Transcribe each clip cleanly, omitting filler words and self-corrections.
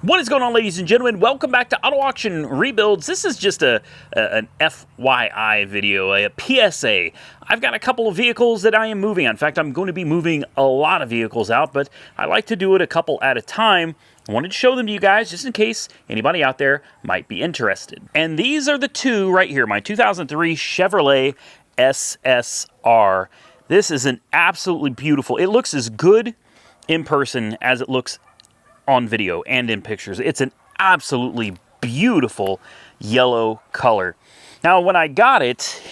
What is going on, ladies and gentlemen? Welcome back to Auto Auction Rebuilds. This is just an FYI video, a PSA. I've got a couple of vehicles that I am moving on. In fact, I'm going to be moving a lot of vehicles out, but I like to do it a couple at a time. I wanted to show them to you guys just in case anybody out there might be interested. And these are the two right here, my 2003 Chevrolet SSR. This is an absolutely beautiful, it looks as good in person as it looks on video and in pictures. It's an absolutely beautiful yellow color. Now, when I got it,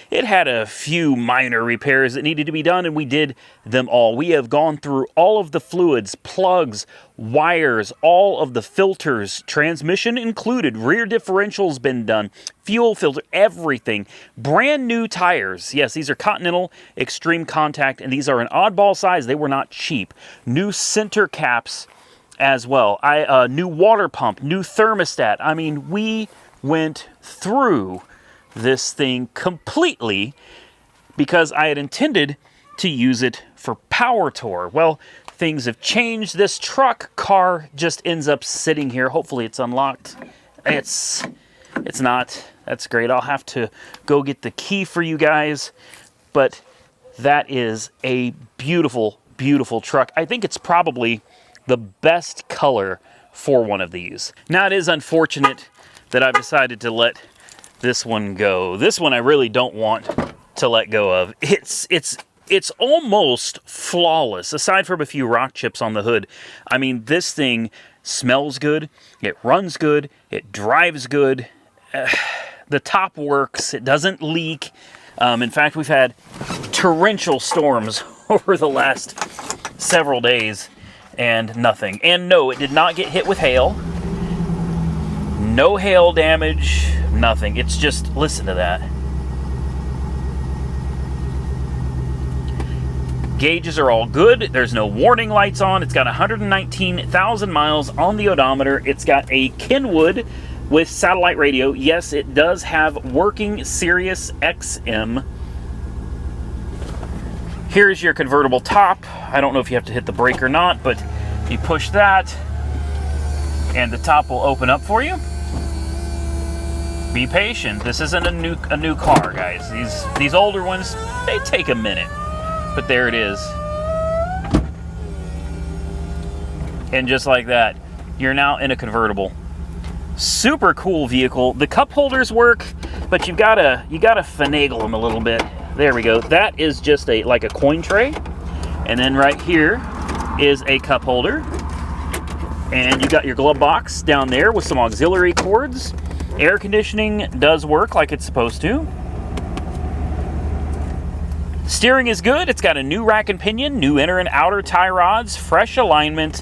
it had a few minor repairs that needed to be done, and we did them all. We have gone through all of the fluids, plugs, wires, all of the filters, transmission included, rear differential's been done, fuel filter, everything. Brand new tires. Yes, these are Continental Extreme Contact, and these are an oddball size. They were not cheap. New center caps as well. New water pump, new thermostat. I mean, we went through this thing completely because I had intended to use it for power tour. Well, things have changed. This car just ends up sitting here. Hopefully it's unlocked. It's not. That's great. I'll have to go get the key for you guys. But that is a beautiful, beautiful truck. I think it's probably the best color for one of these. Now, it is unfortunate that I've decided to let this one go. This one I really don't want to let go of. It's almost flawless, aside from a few rock chips on the hood. I mean, this thing smells good, it runs good, it drives good, the top works, it doesn't leak. In fact, we've had torrential storms over the last several days, and nothing. And no, it did not get hit with hail. No hail damage, nothing. It's just, listen to that. Gauges are all good. There's no warning lights on. It's got 119,000 miles on the odometer. It's got a Kenwood with satellite radio. Yes, it does have working Sirius XM. Here's your convertible top. I don't know if you have to hit the brake or not, but you push that and the top will open up for you. Be patient. This isn't a new car, guys. These older ones, they take a minute. But there it is. And just like that, you're now in a convertible. Super cool vehicle. The cup holders work, but you gotta finagle them a little bit. There we go. That is just like a coin tray. And then right here is a cup holder. And you got your glove box down there with some auxiliary cords. Air conditioning does work like it's supposed to. Steering is good. It's got a new rack and pinion, new inner and outer tie rods, fresh alignment.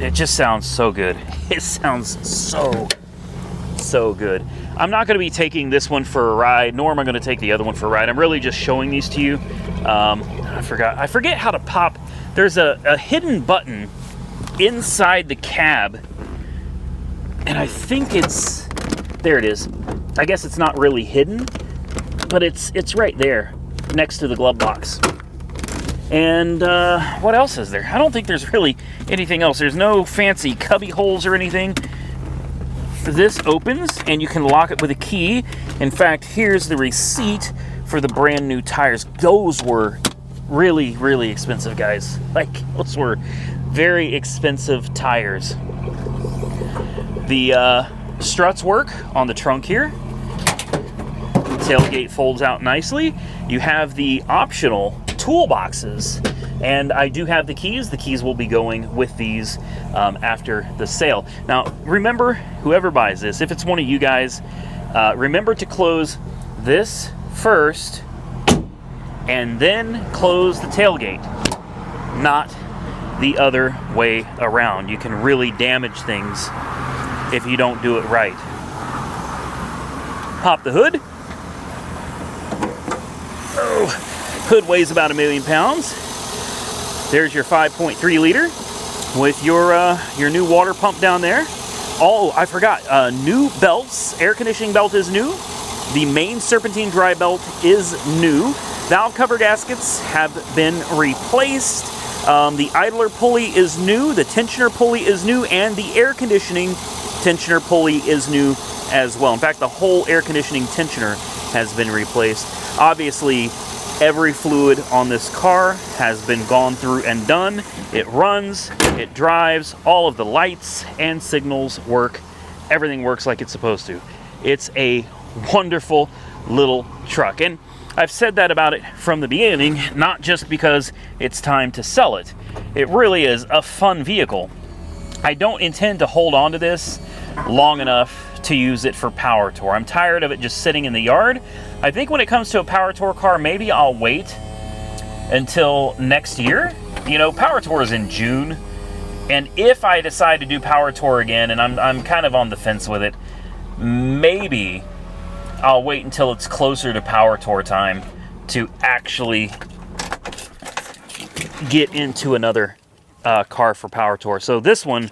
It just sounds so good. It sounds so good. I'm not going to be taking this one for a ride, nor am I going to take the other one for a ride. I'm really just showing these to you. I forget how to pop. There's a hidden button inside the cab, and I think it's, there it is. I guess it's not really hidden, but it's right there next to the glove box. And what else is there? I don't think there's really anything else. There's no fancy cubby holes or anything. This opens and you can lock it with a key. In fact, here's the receipt for the brand new tires. Those were really, really expensive, guys. Like, those were very expensive tires. The struts work on the trunk here. Tailgate folds out nicely. You have the optional toolboxes, and I do have the keys. The keys will be going with these after the sale. Now, remember, whoever buys this, if it's one of you guys, remember to close this first and then close the tailgate, not the other way around. You can really damage things if you don't do it right. Pop the hood. Oh, hood weighs about 1,000,000 pounds. There's your 5.3 liter with your new water pump down there. Oh, I forgot, new belts. Air conditioning belt is new. The main serpentine dry belt is new. Valve cover gaskets have been replaced. The idler pulley is new, the tensioner pulley is new, and the air conditioning tensioner pulley is new as well. In fact, the whole air conditioning tensioner has been replaced. Obviously, every fluid on this car has been gone through and done. It runs, it drives, all of the lights and signals work. Everything works like it's supposed to. It's a wonderful little truck. And I've said that about it from the beginning, not just because it's time to sell it. It really is a fun vehicle. I don't intend to hold on to this long enough to use it for power tour. I'm tired of it just sitting in the yard. I think when it comes to a power tour car, maybe I'll wait until next year. You know, power tour is in June. And if I decide to do power tour again, and I'm kind of on the fence with it, maybe I'll wait until it's closer to power tour time to actually get into another car for power tour. So this one's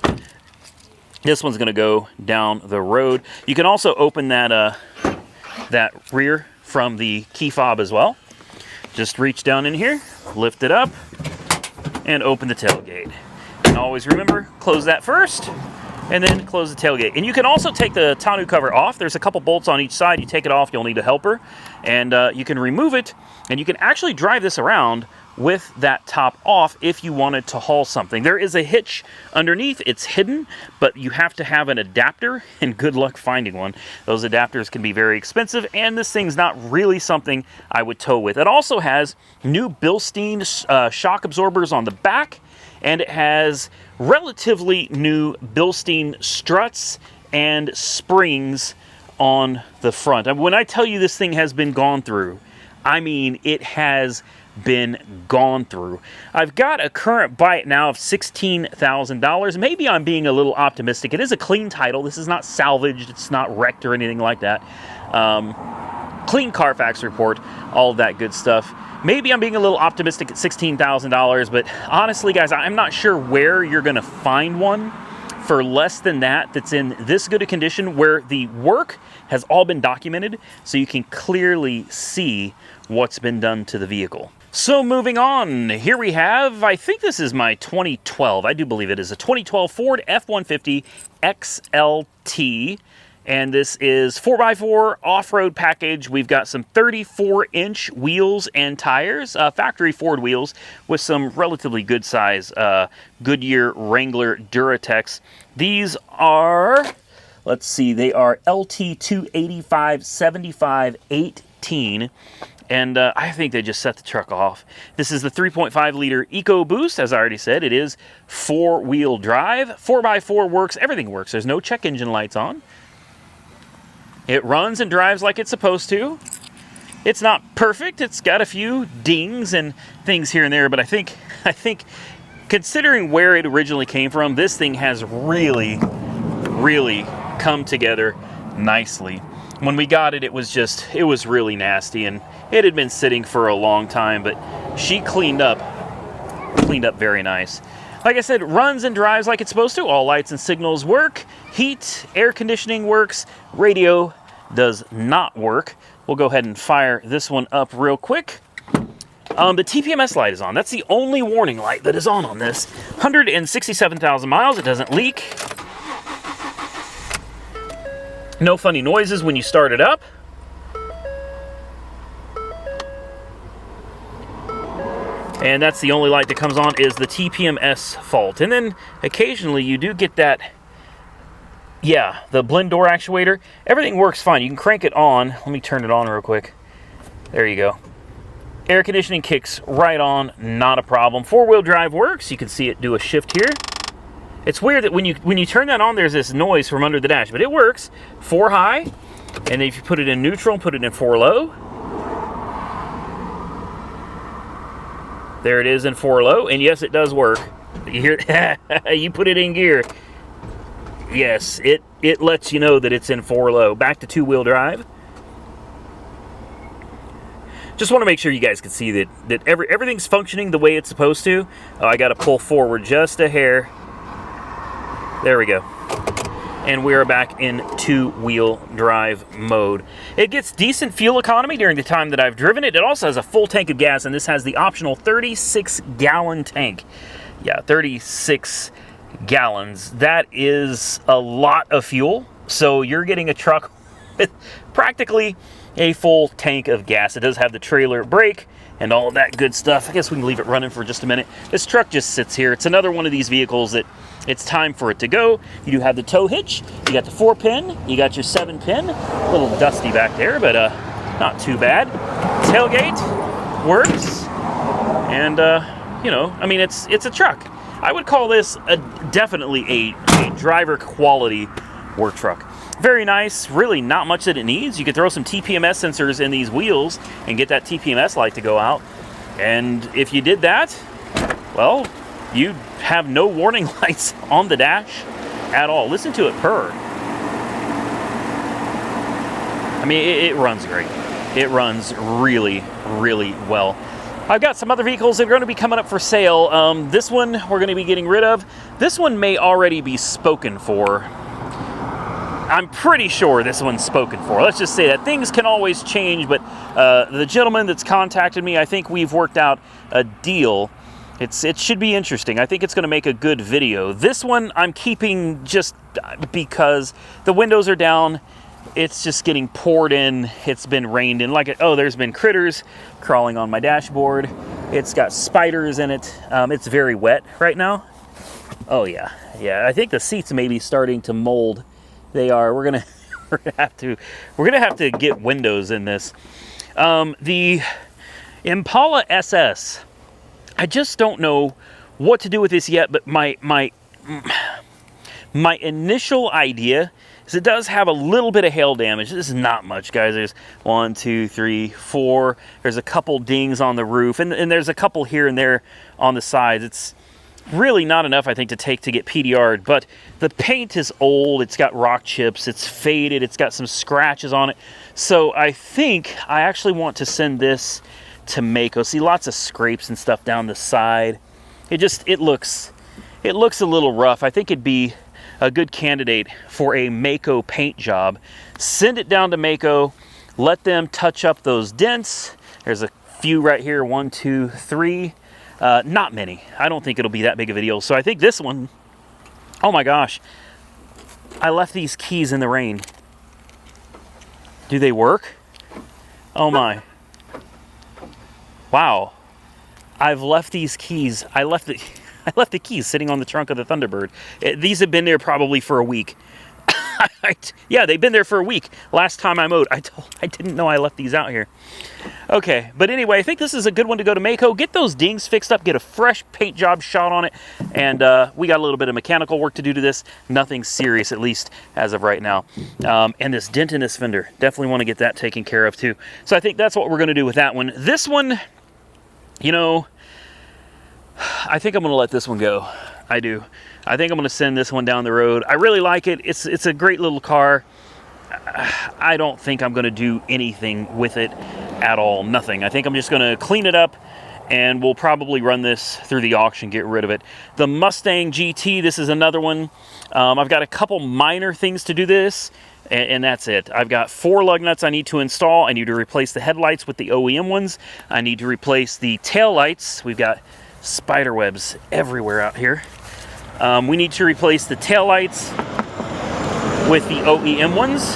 going to go down the road. You can also open that that rear from the key fob as well. Just reach down in here, lift it up, and open the tailgate. And always remember, close that first, and then close the tailgate. And you can also take the tonneau cover off. There's a couple bolts on each side. You take it off, you'll need a helper. And you can remove it, and you can actually drive this around with that top off if you wanted to haul something. There is a hitch underneath. It's hidden, but you have to have an adapter, and good luck finding one. Those adapters can be very expensive, and this thing's not really something I would tow with. It also has new Bilstein shock absorbers on the back, and it has relatively new Bilstein struts and springs on the front. And when I tell you this thing has been gone through, I mean it has been gone through. I've got a current buy it now of $16,000. Maybe I'm being a little optimistic. It is a clean title. This is not salvaged. It's not wrecked or anything like that. Clean Carfax report, all of that good stuff. Maybe I'm being a little optimistic at $16,000, but honestly, guys, I'm not sure where you're going to find one for less than that that's in this good a condition, where the work has all been documented so you can clearly see what's been done to the vehicle. So moving on, here we have, I think this is my 2012, I do believe it is a 2012 Ford F150 XLT. And this is 4x4 off-road package. We've got some 34-inch wheels and tires, factory Ford wheels with some relatively good size Goodyear Wrangler Duratex. These are, let's see, they are LT 285 75 18. And I think they just set the truck off. This is the 3.5-liter EcoBoost. As I already said, it is four-wheel drive. 4x4 works. Everything works. There's no check engine lights on. It runs and drives like it's supposed to. It's not perfect. It's got a few dings and things here and there, but I think considering where it originally came from, this thing has really, really come together nicely. When we got it, it was really nasty, and it had been sitting for a long time, but she cleaned up very nice. Like I said, runs and drives like it's supposed to. All lights and signals work. Heat, air conditioning works. Radio does not work. We'll go ahead and fire this one up real quick. The TPMS light is on. That's the only warning light that is on this. 167,000 miles. It doesn't leak. No funny noises when you start it up. And that's the only light that comes on is the TPMS fault. And then occasionally you do get that, yeah, the blend door actuator. Everything works fine. You can crank it on. Let me turn it on real quick. There you go. Air conditioning kicks right on, not a problem. Four-wheel drive works. You can see it do a shift here. It's weird that when you turn that on, there's this noise from under the dash, but it works. 4 high, and if you put it in neutral and put it in 4 low, there it is in 4 low, and yes, it does work. You hear you put it in gear. Yes, it lets you know that it's in 4 low. Back to 2-wheel drive. Just want to make sure you guys can see that everything's functioning the way it's supposed to. Oh, I got to pull forward just a hair. There we go. and we are back in two-wheel drive mode. It gets decent fuel economy during the time that I've driven it. It also has a full tank of gas, and this has the optional 36-gallon tank. Yeah, 36 gallons. That is a lot of fuel, so you're getting a truck with practically a full tank of gas. It does have the trailer brake and all of that good stuff. I guess we can leave it running for just a minute. This truck just sits here. It's another one of these vehicles that it's time for it to go. You do have the tow hitch. You got the 4-pin. You got your 7-pin. A little dusty back there, but not too bad. Tailgate works. And, you know, I mean, it's a truck. I would call this definitely a driver quality work truck. Very nice, really not much that it needs. You could throw some TPMS sensors in these wheels and get that TPMS light to go out. And if you did that, well, you have no warning lights on the dash at all. Listen to it purr. I mean, it runs great. It runs really, really well. I've got some other vehicles that are going to be coming up for sale. This one we're going to be getting rid of. This one may already be spoken for. I'm pretty sure this one's spoken for. Let's just say that. Things can always change, but the gentleman that's contacted me, I think we've worked out a deal. It should be interesting. I think it's going to make a good video. This one I'm keeping just because the windows are down. It's just getting poured in. It's been rained in. There's been critters crawling on my dashboard. It's got spiders in it. It's very wet right now. Oh yeah, yeah. I think the seats may be starting to mold. They are. We're gonna have to get windows in this. The Impala SS. I just don't know what to do with this yet. But my initial idea is it does have a little bit of hail damage. This is not much, guys. There's 1, 2, 3, 4. There's a couple dings on the roof, and there's a couple here and there on the sides. It's really not enough, I think, to get PDR'd, but the paint is old. It's got rock chips. It's faded. It's got some scratches on it. So I think I actually want to send this to Mako. See, lots of scrapes and stuff down the side. It looks a little rough. I think it'd be a good candidate for a Mako paint job. Send it down to Mako. Let them touch up those dents. There's a few right here. 1, 2, 3. Not many. I don't think it'll be that big of a deal. So I think this one, oh my gosh, I left these keys in the rain. Do they work? Oh my. Wow. I've left these keys. I left the keys sitting on the trunk of the Thunderbird. These have been there probably for a week. Yeah, they've been there for a week. Last time I mowed, I didn't know I left these out here. Okay, but anyway, I think this is a good one to go to Mako. Get those dings fixed up, get a fresh paint job shot on it, and we got a little bit of mechanical work to do to this. Nothing serious, at least as of right now. And this dent in this fender, definitely want to get that taken care of too. So I think that's what we're going to do with that one. This one, you know, I think I'm going to let this one go. I do. I think I'm going to send this one down the road. I really like it. It's a great little car. I don't think I'm going to do anything with it at all. Nothing. I think I'm just going to clean it up, and we'll probably run this through the auction, get rid of it. The Mustang GT, this is another one. I've got a couple minor things to do this, and that's it. I've got 4 lug nuts I need to install. I need to replace the headlights with the OEM ones. I need to replace the tail lights. We've got spider webs everywhere out here. We need to replace the tail lights with the OEM ones,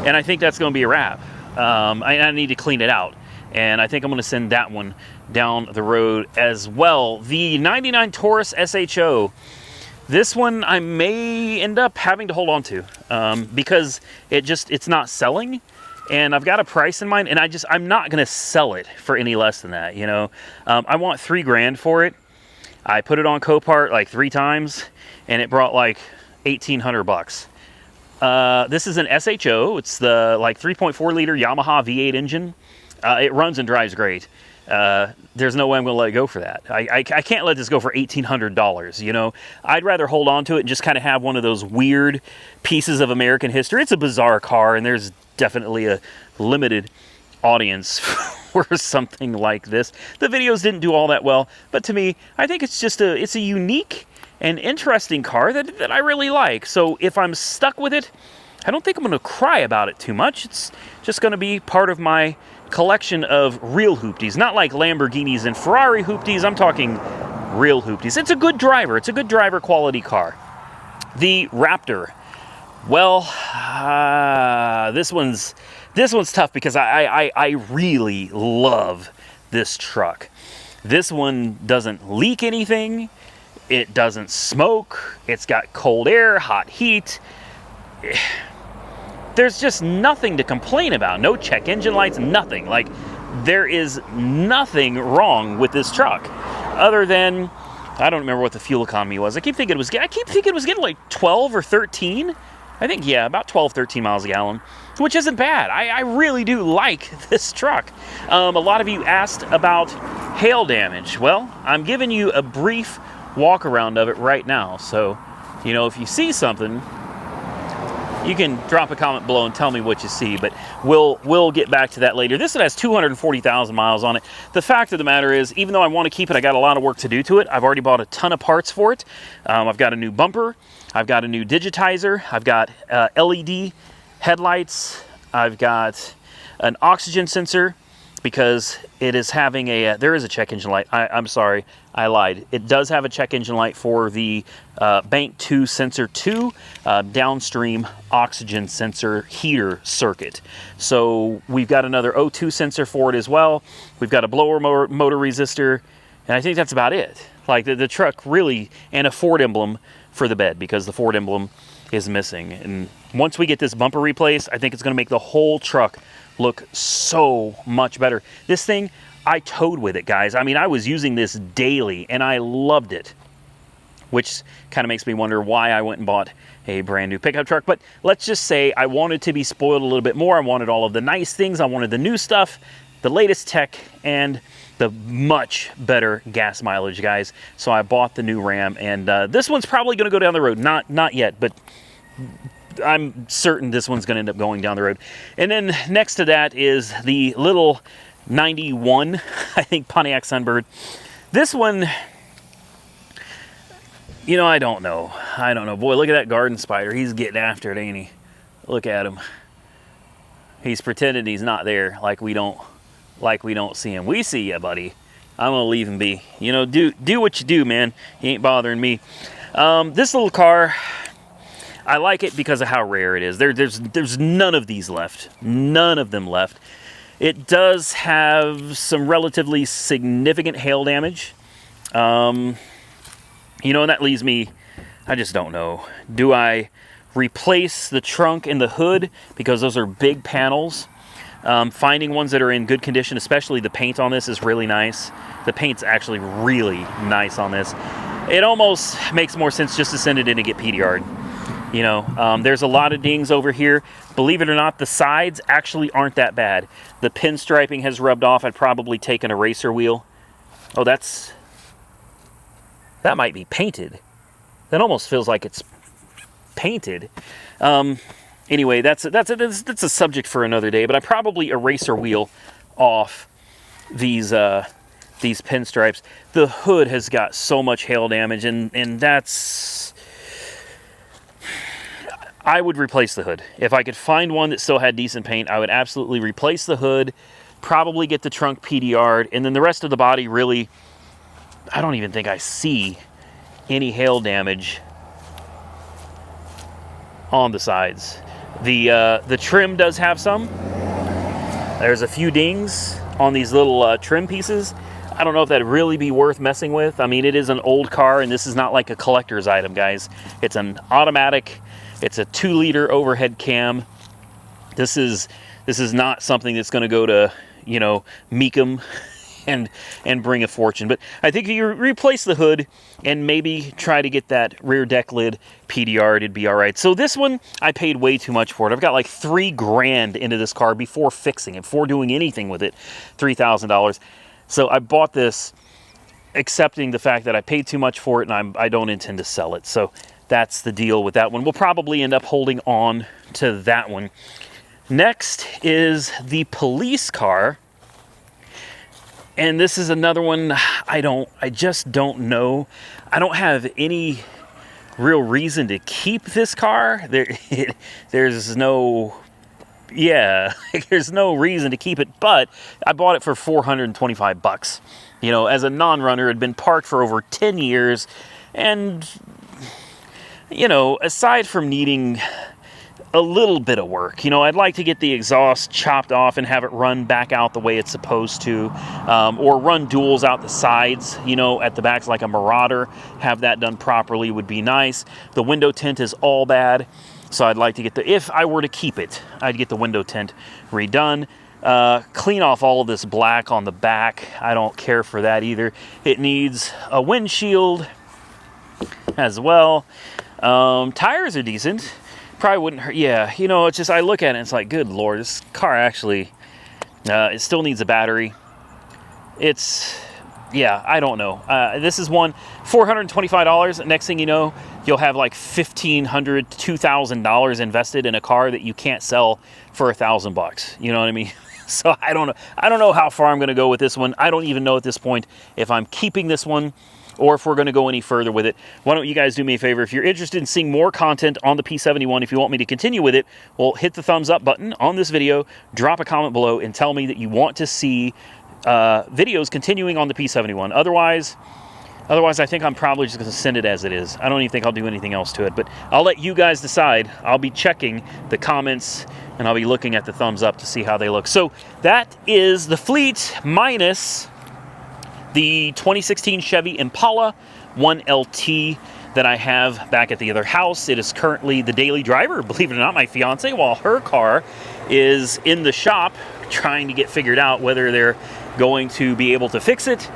and I think that's going to be a wrap. I need to clean it out, and I think I'm going to send that one down the road as well. The 99 Taurus SHO, this one I may end up having to hold on to because it's not selling, and I've got a price in mind, and I'm not going to sell it for any less than that. You know, I want $3 grand for it. I put it on COPART like 3 times, and it brought like 1,800 bucks. This is an SHO. It's the like 3.4 liter Yamaha V8 engine. It runs and drives great. There's no way I'm going to let it go for that. I can't let this go for $1,800. You know, I'd rather hold on to it and just kind of have one of those weird pieces of American history. It's a bizarre car, and there's definitely a limited audience for something like this. The videos didn't do all that well, but to me, I think it's just it's a unique and interesting car that I really like. So if I'm stuck with it, I don't think I'm going to cry about it too much. It's just going to be part of my collection of real hoopties. Not like Lamborghinis and Ferrari hoopties. I'm talking real hoopties. It's a good driver. It's a good driver quality car. The Raptor. Well, this one's tough because I really love this truck. This one doesn't leak anything. It doesn't smoke. It's got cold air, hot heat. There's just nothing to complain about. No check engine lights, nothing. Like, there is nothing wrong with this truck other than, I don't remember what the fuel economy was. I keep thinking it was getting like 12 or 13. I think, yeah, about 12, 13 miles a gallon, which isn't bad. I really do like this truck. A lot of you asked about hail damage. Well, I'm giving you a brief walk around of it right now. So, you know, if you see something, you can drop a comment below and tell me what you see, but we'll get back to that later. This one has 240,000 miles on it. The fact of the matter is, even though I want to keep it, I got a lot of work to do to it. I've already bought a ton of parts for it. I've got a new bumper. I've got a new digitizer. I've got LED headlights. I've got an oxygen sensor because it is having a, there is a check engine light. I'm sorry, I lied. It does have a check engine light for the Bank 2 Sensor 2 downstream oxygen sensor heater circuit. So we've got another O2 sensor for it as well. We've got a blower motor resistor, and I think that's about it. Like the truck really, and a Ford emblem for the bed because the Ford emblem is missing. And once we get this bumper replaced, I think it's going to make the whole truck look so much better. This thing, I towed with it, guys. I mean, I was using this daily and I loved it, which kind of makes me wonder why I went and bought a brand new pickup truck. But let's just say I wanted to be spoiled a little bit more. I wanted all of the nice things. I wanted the new stuff, the latest tech, and the much better gas mileage, guys. So I bought the new Ram, and this one's probably going to go down the road. Not yet, but I'm certain this one's going to end up going down the road. And then next to that is the little 91, I think, Pontiac Sunbird. This one, you know, I don't know. Boy, look at that garden spider. He's getting after it, ain't he? Look at him. He's pretending he's not there, like we don't see him. We see you, buddy. I'm gonna leave him be. You know, do what you do, man. He ain't bothering me. This little car, I like it because of how rare it is. There's none of these left. None of them left. It does have some relatively significant hail damage. You know, and that leaves me, I just don't know. Do I replace the trunk and the hood because those are big panels? Finding ones that are in good condition, especially the paint on this, is really nice. The paint's actually really nice on this. It almost makes more sense just to send it in and get PDR'd. You know, there's a lot of dings over here. Believe it or not, the sides actually aren't that bad. The pinstriping has rubbed off. I'd probably take an eraser wheel. Oh, that might be painted. That almost feels like it's painted. Anyway, that's a subject for another day. But I probably eraser wheel off these pinstripes. The hood has got so much hail damage, and that's. I would replace the hood. If I could find one that still had decent paint, I would absolutely replace the hood, probably get the trunk PDR'd, and then the rest of the body, really, I don't even think I see any hail damage on the sides. The trim does have some. There's a few dings on these little trim pieces. I don't know if that'd really be worth messing with. I mean, it is an old car, and this is not like a collector's item, guys. It's an automatic. It's a 2-liter overhead cam. This is not something that's going to go to, you know, Meekum and bring a fortune. But I think if you replace the hood and maybe try to get that rear deck lid PDR'd, it'd be all right. So this one, I paid way too much for it. I've got like $3,000 into this car before fixing it, before doing anything with it, $3,000. So I bought this accepting the fact that I paid too much for it, and I don't intend to sell it. So that's the deal with that one. We'll probably end up holding on to that one. Next is the police car. And this is another one I just don't know. I don't have any real reason to keep this car. There's no, yeah, there's no reason to keep it, but I bought it for 425 bucks. You know, as a non-runner, it had been parked for over 10 years, and, you know, aside from needing a little bit of work, you know, I'd like to get the exhaust chopped off and have it run back out the way it's supposed to, or run duals out the sides, you know, at the backs like a Marauder. Have that done properly would be nice. The window tint is all bad, so I'd like to get if I were to keep it, I'd get the window tint redone. Clean off all of this black on the back. I don't care for that either. It needs a windshield as well. Tires are decent. Probably wouldn't hurt. Yeah, you know, it's just, I look at it and it's like, good Lord, this car actually, it still needs a battery. It's, yeah, I don't know. This is one, $425. Next thing you know, you'll have like $1,500 to $2,000 invested in a car that you can't sell for $1,000. You know what I mean? So I don't know. I don't know how far I'm going to go with this one. I don't even know at this point if I'm keeping this one or if we're going to go any further with it. Why don't you guys do me a favor? If you're interested in seeing more content on the P71, if you want me to continue with it, well, hit the thumbs up button on this video, drop a comment below, and tell me that you want to see videos continuing on the P71. Otherwise, I think I'm probably just going to send it as it is. I don't even think I'll do anything else to it, but I'll let you guys decide. I'll be checking the comments, and I'll be looking at the thumbs up to see how they look. So that is the Fleet minus the 2016 Chevy Impala 1LT that I have back at the other house. It is currently the daily driver, believe it or not, my fiance, while her car is in the shop trying to get figured out whether they're going to be able to fix it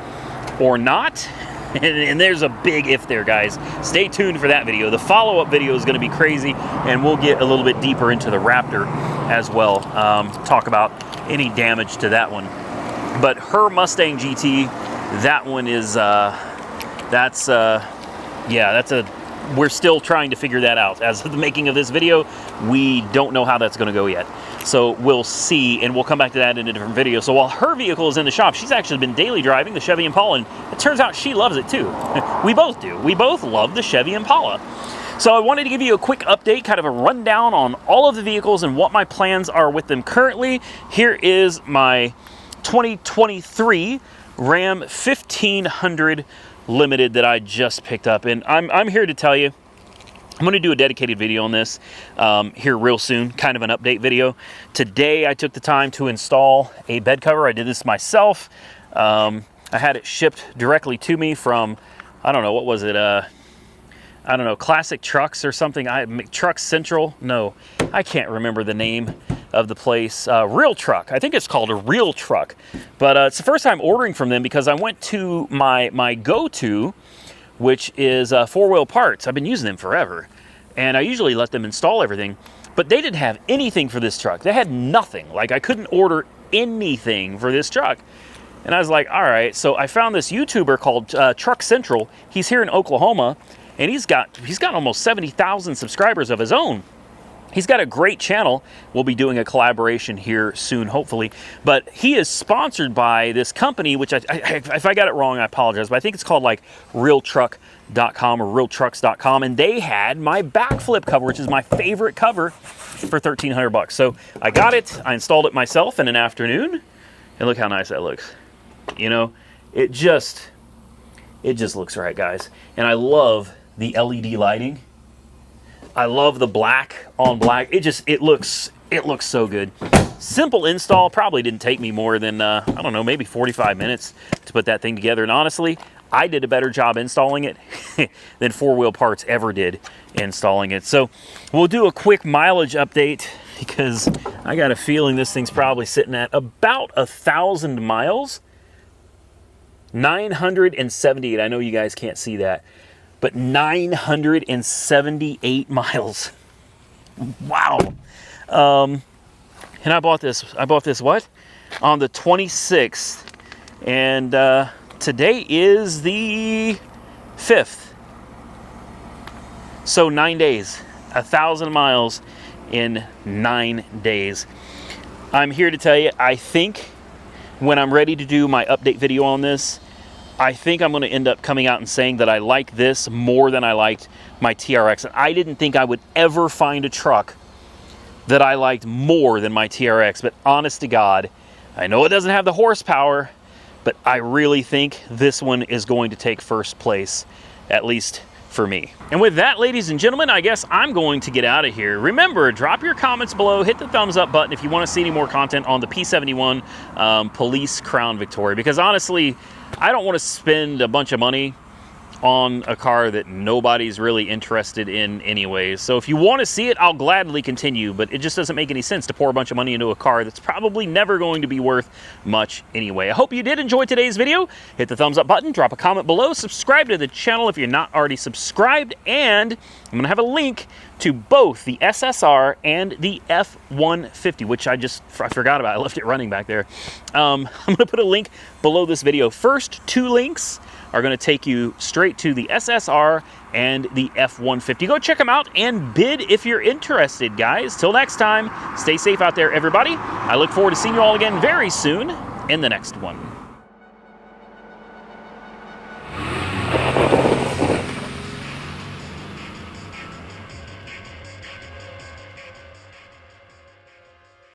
or not. And there's a big if there, guys. Stay tuned for that video. The follow-up video is going to be crazy, and we'll get a little bit deeper into the Raptor as well. Talk about any damage to that one. But her Mustang GT, that one is, we're still trying to figure that out. As of the making of this video, we don't know how that's going to go yet. So we'll see, and we'll come back to that in a different video. So while her vehicle is in the shop, she's actually been daily driving the Chevy Impala, and it turns out she loves it too. We both do. We both love the Chevy Impala. So I wanted to give you a quick update, kind of a rundown on all of the vehicles and what my plans are with them currently. Here is my 2023 Ram 1500 Limited that I just picked up, and I'm here to tell you, I'm going to do a dedicated video on this here real soon, kind of an update video. Today I took the time to install a bed cover. I did this myself. I had it shipped directly to me from, I don't know, what was it? I don't know, Classic Trucks or something. Truck Central? No, I can't remember the name of the place. Real Truck. I think it's called a Real Truck. But it's the first time ordering from them because I went to my go-to, which is 4-Wheel Parts. I've been using them forever, and I usually let them install everything, but they didn't have anything for this truck. They had nothing. Like, I couldn't order anything for this truck. And I was like, all right. So I found this YouTuber called Truck Central. He's here in Oklahoma, and he's got almost 70,000 subscribers of his own. He's got a great channel. We'll be doing a collaboration here soon, hopefully. But he is sponsored by this company, which if I got it wrong, I apologize. But I think it's called like realtruck.com or realtrucks.com. And they had my backflip cover, which is my favorite cover, for $1,300. So I got it. I installed it myself in an afternoon. And look how nice that looks. You know, it just looks right, guys. And I love the LED lighting. I love the black on black. It looks so good. Simple install. Probably didn't take me more than I don't know, maybe 45 minutes to put that thing together. And honestly, I did a better job installing it than 4-Wheel Parts ever did installing it. So we'll do a quick mileage update because I got a feeling this thing's probably sitting at about 1,000 miles. 978. I know you guys can't see that, but 978 miles. Wow. And I bought this what? On the 26th. And today is the 5th. So 9 days. 1,000 miles in 9 days. I'm here to tell you, I think when I'm ready to do my update video on this, I think I'm going to end up coming out and saying that I like this more than I liked my TRX. And I didn't think I would ever find a truck that I liked more than my TRX. But honest to God, I know it doesn't have the horsepower, but I really think this one is going to take first place, at least for me. And with that, ladies and gentlemen, I guess I'm going to get out of here. Remember, drop your comments below, hit the thumbs up button if you want to see any more content on the P71 Police Crown Victoria, because honestly, I don't want to spend a bunch of money on a car that nobody's really interested in anyways. So if you want to see it, I'll gladly continue, but it just doesn't make any sense to pour a bunch of money into a car that's probably never going to be worth much anyway. I hope you did enjoy today's video. Hit the thumbs up button, drop a comment below, subscribe to the channel if you're not already subscribed, and I'm going to have a link to both the SSR and the F150, which I forgot about. I left it running back there. I'm going to put a link below this video. First two links are going to take you straight to the SSR and the F150. Go check them out and bid if you're interested, guys. Till next time, stay safe out there, everybody. I look forward to seeing you all again very soon in the next one.